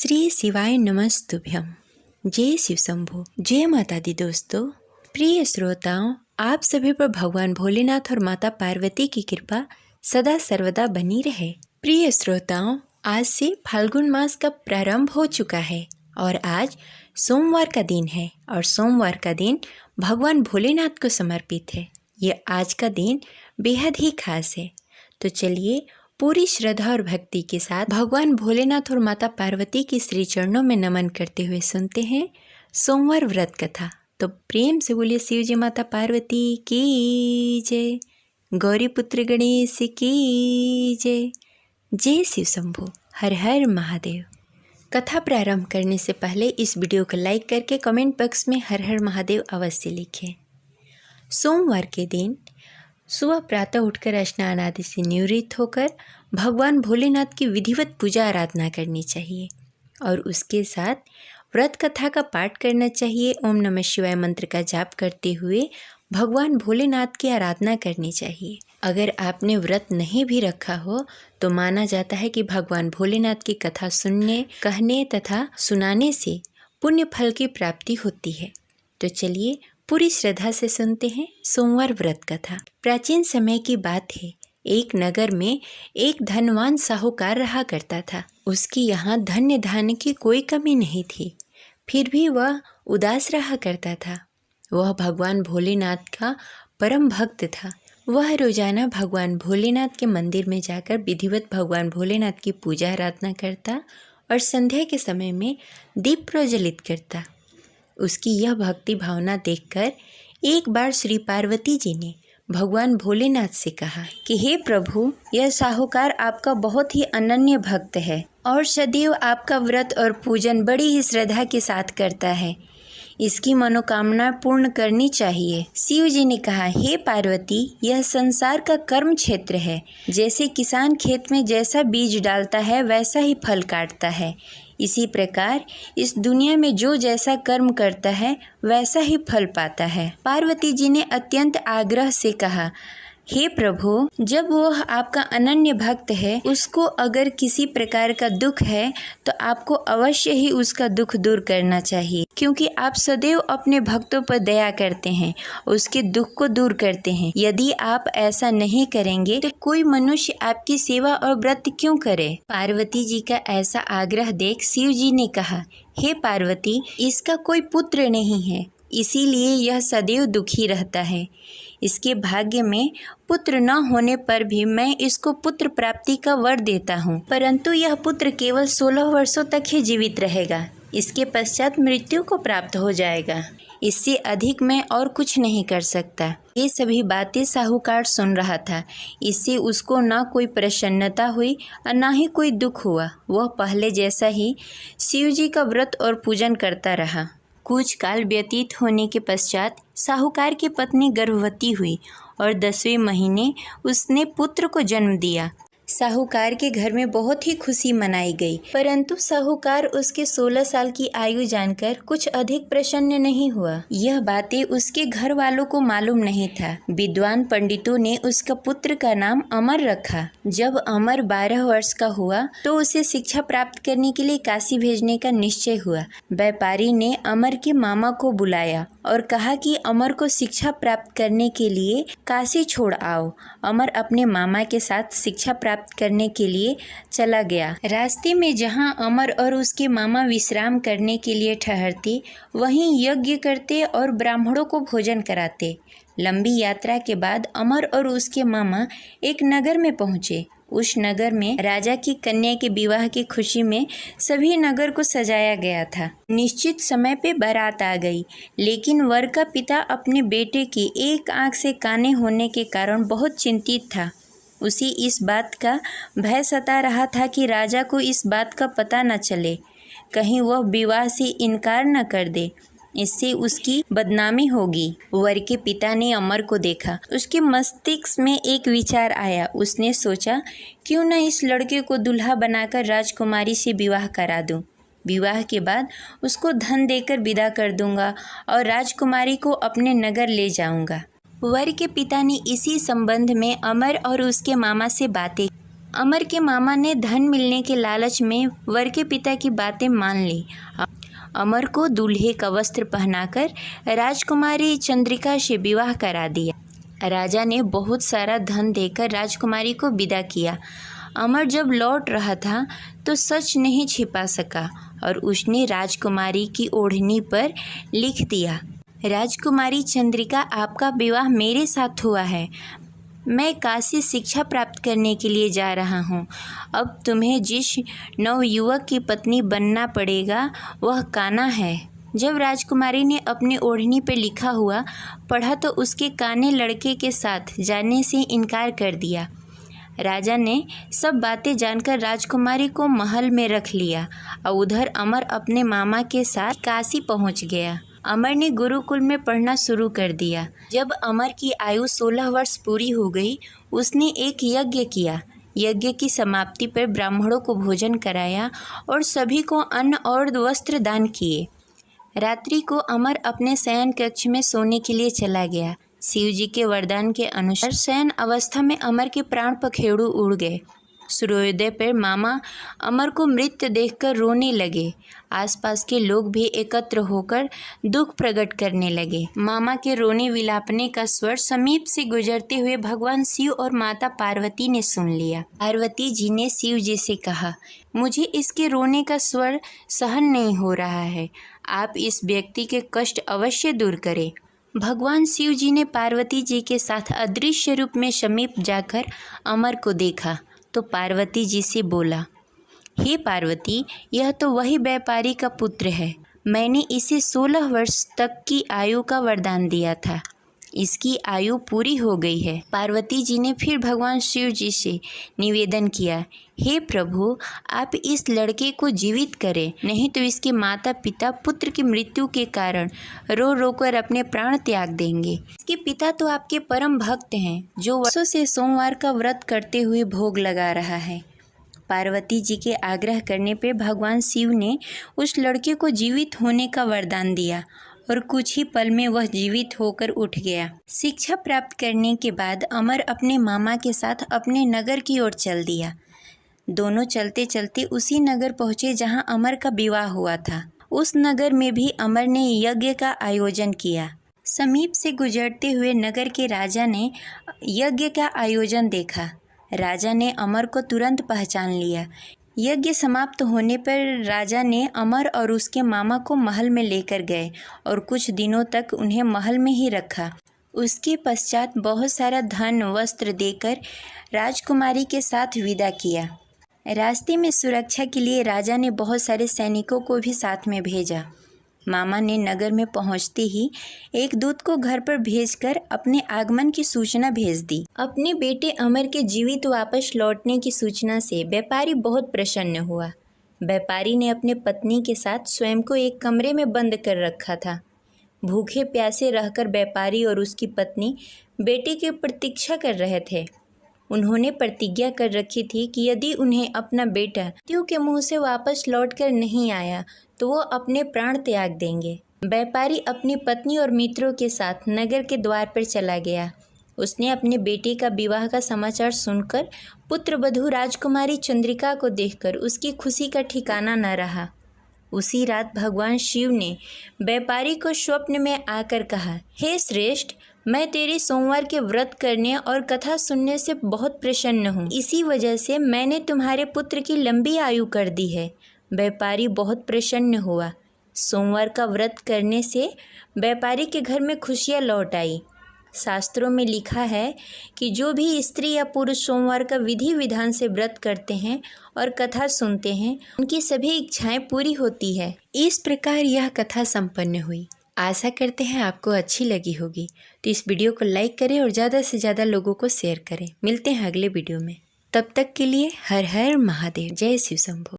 श्री शिवाय नमस्तुभ्यम। जय शिव शंभो। जय माता दी। दोस्तों, प्रिय श्रोताओं, आप सभी पर भगवान भोलेनाथ और माता पार्वती की कृपा सदा सर्वदा बनी रहे। प्रिय श्रोताओं, आज से फाल्गुन मास का प्रारंभ हो चुका है और आज सोमवार का दिन है और सोमवार का दिन भगवान भोलेनाथ को समर्पित है। ये आज का दिन बेहद ही खास है। तो चलिए पूरी श्रद्धा और भक्ति के साथ भगवान भोलेनाथ और माता पार्वती की श्री चरणों में नमन करते हुए सुनते हैं सोमवार व्रत कथा। तो प्रेम से बोलिए शिव जी माता पार्वती की जय, गौरी पुत्र गणेश की जय। जय शिव शंभो। हर हर महादेव। कथा प्रारंभ करने से पहले इस वीडियो को लाइक करके कमेंट बॉक्स में हर हर महादेव अवश्य लिखें। सोमवार के दिन सुबह प्रातः उठकर स्नान आदि से निवृत्त होकर भगवान भोलेनाथ की विधिवत पूजा आराधना करनी चाहिए और उसके साथ व्रत कथा का पाठ करना चाहिए। ओम नमः शिवाय मंत्र का जाप करते हुए भगवान भोलेनाथ की आराधना करनी चाहिए। अगर आपने व्रत नहीं भी रखा हो तो माना जाता है कि भगवान भोलेनाथ की कथा सुनने, कहने तथा सुनाने से पुण्य फल की प्राप्ति होती है। तो चलिए पूरी श्रद्धा से सुनते हैं सोमवार व्रत कथा। प्राचीन समय की बात है। एक नगर में एक धनवान साहूकार रहा करता था। उसकी यहाँ धन्य धान्य की कोई कमी नहीं थी, फिर भी वह उदास रहा करता था। वह भगवान भोलेनाथ का परम भक्त था। वह रोजाना भगवान भोलेनाथ के मंदिर में जाकर विधिवत भगवान भोलेनाथ की पूजा आराधना करता और संध्या के समय में दीप प्रज्वलित करता। उसकी यह भक्ति भावना देखकर एक बार श्री पार्वती जी ने भगवान भोलेनाथ से कहा कि हे प्रभु, यह साहूकार आपका बहुत ही अनन्य भक्त है और सदैव आपका व्रत और पूजन बड़ी ही श्रद्धा के साथ करता है। इसकी मनोकामना पूर्ण करनी चाहिए। शिव जी ने कहा, हे पार्वती, यह संसार का कर्म क्षेत्र है। जैसे किसान खेत में जैसा बीज डालता है वैसा ही फल काटता है, इसी प्रकार इस दुनिया में जो जैसा कर्म करता है वैसा ही फल पाता है। पार्वती जी ने अत्यंत आग्रह से कहा, हे प्रभु, जब वह आपका अनन्य भक्त है, उसको अगर किसी प्रकार का दुख है तो आपको अवश्य ही उसका दुख दूर करना चाहिए, क्योंकि आप सदैव अपने भक्तों पर दया करते हैं, उसके दुख को दूर करते हैं। यदि आप ऐसा नहीं करेंगे तो कोई मनुष्य आपकी सेवा और व्रत क्यों करे? पार्वती जी का ऐसा आग्रह देख शिव जी ने कहा, हे पार्वती, इसका कोई पुत्र नहीं है, इसीलिए यह सदैव दुखी रहता है। इसके भाग्य में पुत्र न होने पर भी मैं इसको पुत्र प्राप्ति का वर देता हूँ, परंतु यह पुत्र केवल 16 वर्षों तक ही जीवित रहेगा। इसके पश्चात मृत्यु को प्राप्त हो जाएगा। इससे अधिक मैं और कुछ नहीं कर सकता। ये सभी बातें साहूकार सुन रहा था। इससे उसको न कोई प्रसन्नता हुई और न ही कोई दुख हुआ। वह पहले जैसा ही शिव जी का व्रत और पूजन करता रहा। कुछ काल व्यतीत होने के पश्चात साहूकार की पत्नी गर्भवती हुई और 10वें महीने उसने पुत्र को जन्म दिया। साहूकार के घर में बहुत ही खुशी मनाई गई, परंतु साहूकार उसके 16 साल की आयु जानकर कुछ अधिक प्रसन्न नहीं हुआ। यह बातें उसके घर वालों को मालूम नहीं था। विद्वान पंडितों ने उसका पुत्र का नाम अमर रखा। जब अमर 12 वर्ष का हुआ तो उसे शिक्षा प्राप्त करने के लिए काशी भेजने का निश्चय हुआ। व्यापारी ने अमर के मामा को बुलाया और कहा कि अमर को शिक्षा प्राप्त करने के लिए काशी छोड़ आओ। अमर अपने मामा के साथ शिक्षा प्राप्त करने के लिए चला गया। रास्ते में जहां अमर और उसके मामा विश्राम करने के लिए ठहरते, वहीं यज्ञ करते और ब्राह्मणों को भोजन कराते। लंबी यात्रा के बाद अमर और उसके मामा एक नगर में पहुंचे। उस नगर में राजा की कन्या के विवाह की खुशी में सभी नगर को सजाया गया था। निश्चित समय पे बारात आ गई, लेकिन वर का पिता अपने बेटे की एक आंख से काने होने के कारण बहुत चिंतित था। उसी इस बात का भय सता रहा था कि राजा को इस बात का पता न चले, कहीं वह विवाह से इनकार न कर दे, इससे उसकी बदनामी होगी। वर के पिता ने अमर को देखा। उसके मस्तिष्क में एक विचार आया। उसने सोचा, क्यों न इस लड़के को दुल्हा बनाकर राजकुमारी से विवाह करा दूं। विवाह के बाद उसको धन देकर विदा कर दूंगा और राजकुमारी को अपने नगर ले जाऊंगा। वर के पिता ने इसी संबंध में अमर और उसके मामा से बातें। अमर के मामा ने धन मिलने के लालच में वर के पिता की बातें मान ली। अमर को दूल्हे का वस्त्र पहनाकर राजकुमारी चंद्रिका से विवाह करा दिया। राजा ने बहुत सारा धन देकर राजकुमारी को विदा किया। अमर जब लौट रहा था तो सच नहीं छिपा सका और उसने राजकुमारी की ओढ़नी पर लिख दिया, राजकुमारी चंद्रिका, आपका विवाह मेरे साथ हुआ है। मैं काशी शिक्षा प्राप्त करने के लिए जा रहा हूँ। अब तुम्हें जिस नवयुवक की पत्नी बनना पड़ेगा वह कान्हा है। जब राजकुमारी ने अपनी ओढ़नी पर लिखा हुआ पढ़ा तो उसके कान्हे लड़के के साथ जाने से इनकार कर दिया। राजा ने सब बातें जानकर राजकुमारी को महल में रख लिया और उधर अमर अपने मामा के साथ काशी पहुंच गया। अमर ने गुरुकुल में पढ़ना शुरू कर दिया। जब अमर की आयु 16 वर्ष पूरी हो गई, उसने एक यज्ञ किया। यज्ञ की समाप्ति पर ब्राह्मणों को भोजन कराया और सभी को अन्न और वस्त्र दान किए। रात्रि को अमर अपने शयन कक्ष में सोने के लिए चला गया। शिव जी के वरदान के अनुसार शयन अवस्था में अमर के प्राण पखेरु उड़ गए। सूर्योदय पर मामा अमर को मृत देखकर रोने लगे। आसपास के लोग भी एकत्र होकर दुख प्रकट करने लगे। मामा के रोने विलापने का स्वर समीप से गुजरते हुए भगवान शिव और माता पार्वती ने सुन लिया। पार्वती जी ने शिव जी से कहा, मुझे इसके रोने का स्वर सहन नहीं हो रहा है, आप इस व्यक्ति के कष्ट अवश्य दूर करें। भगवान शिव जी ने पार्वती जी के साथ अदृश्य रूप में समीप जाकर अमर को देखा तो पार्वती जी से बोला, हे पार्वती, यह तो वही व्यापारी का पुत्र है। मैंने इसे 16 वर्ष तक की आयु का वरदान दिया था। इसकी आयु पूरी हो गई है। पार्वती जी ने फिर भगवान शिव जी से निवेदन किया, हे प्रभु, आप इस लड़के को जीवित करें, नहीं तो इसके माता पिता पुत्र की मृत्यु के कारण रो रो कर अपने प्राण त्याग देंगे। इसके पिता तो आपके परम भक्त हैं, जो वर्षों से सोमवार का व्रत करते हुए भोग लगा रहा है। पार्वती जी के आग्रह करने पर भगवान शिव ने उस लड़के को जीवित होने का वरदान दिया और कुछ ही पल में वह जीवित होकर उठ गया। शिक्षा प्राप्त करने के बाद अमर अपने मामा के साथ अपने नगर की ओर चल दिया। दोनों चलते चलते उसी नगर पहुँचे जहाँ अमर का विवाह हुआ था। उस नगर में भी अमर ने यज्ञ का आयोजन किया। समीप से गुजरते हुए नगर के राजा ने यज्ञ का आयोजन देखा। राजा ने अमर को तुरंत पहचान लिया। यज्ञ समाप्त होने पर राजा ने अमर और उसके मामा को महल में लेकर गए और कुछ दिनों तक उन्हें महल में ही रखा। उसके पश्चात बहुत सारा धन वस्त्र देकर राजकुमारी के साथ विदा किया। रास्ते में सुरक्षा के लिए राजा ने बहुत सारे सैनिकों को भी साथ में भेजा। मामा ने नगर में पहुंचते ही एक दूत को घर पर भेजकर अपने आगमन की सूचना भेज दी। अपने बेटे अमर के जीवित वापस लौटने की सूचना से व्यापारी बहुत प्रसन्न हुआ। व्यापारी ने अपने पत्नी के साथ स्वयं को एक कमरे में बंद कर रखा था। भूखे प्यासे रहकर व्यापारी और उसकी पत्नी बेटे की प्रतीक्षा कर रहे थे। उन्होंने प्रतिज्ञा कर रखी थी कि यदि उन्हें अपना बेटा मृत्यु के मुंह से वापस लौटकर नहीं आया तो वो अपने प्राण त्याग देंगे। व्यापारी अपनी पत्नी और मित्रों के साथ नगर के द्वार पर चला गया। उसने अपने बेटे का विवाह का समाचार सुनकर पुत्रवधू राजकुमारी चंद्रिका को देखकर उसकी खुशी का ठिकाना न रहा। उसी रात भगवान शिव ने व्यापारी को स्वप्न में आकर कहा, हे श्रेष्ठ, मैं तेरे सोमवार के व्रत करने और कथा सुनने से बहुत प्रसन्न हूँ। इसी वजह से मैंने तुम्हारे पुत्र की लंबी आयु कर दी है। व्यापारी बहुत प्रसन्न हुआ। सोमवार का व्रत करने से व्यापारी के घर में खुशियाँ लौट आई। शास्त्रों में लिखा है कि जो भी स्त्री या पुरुष सोमवार का विधि विधान से व्रत करते हैं और कथा सुनते हैं, उनकी सभी इच्छाएं पूरी होती है। इस प्रकार यह कथा संपन्न हुई। आशा करते हैं आपको अच्छी लगी होगी। तो इस वीडियो को लाइक करें और ज़्यादा से ज़्यादा लोगों को शेयर करें। मिलते हैं अगले वीडियो में। तब तक के लिए हर हर महादेव। जय शिव शंभो।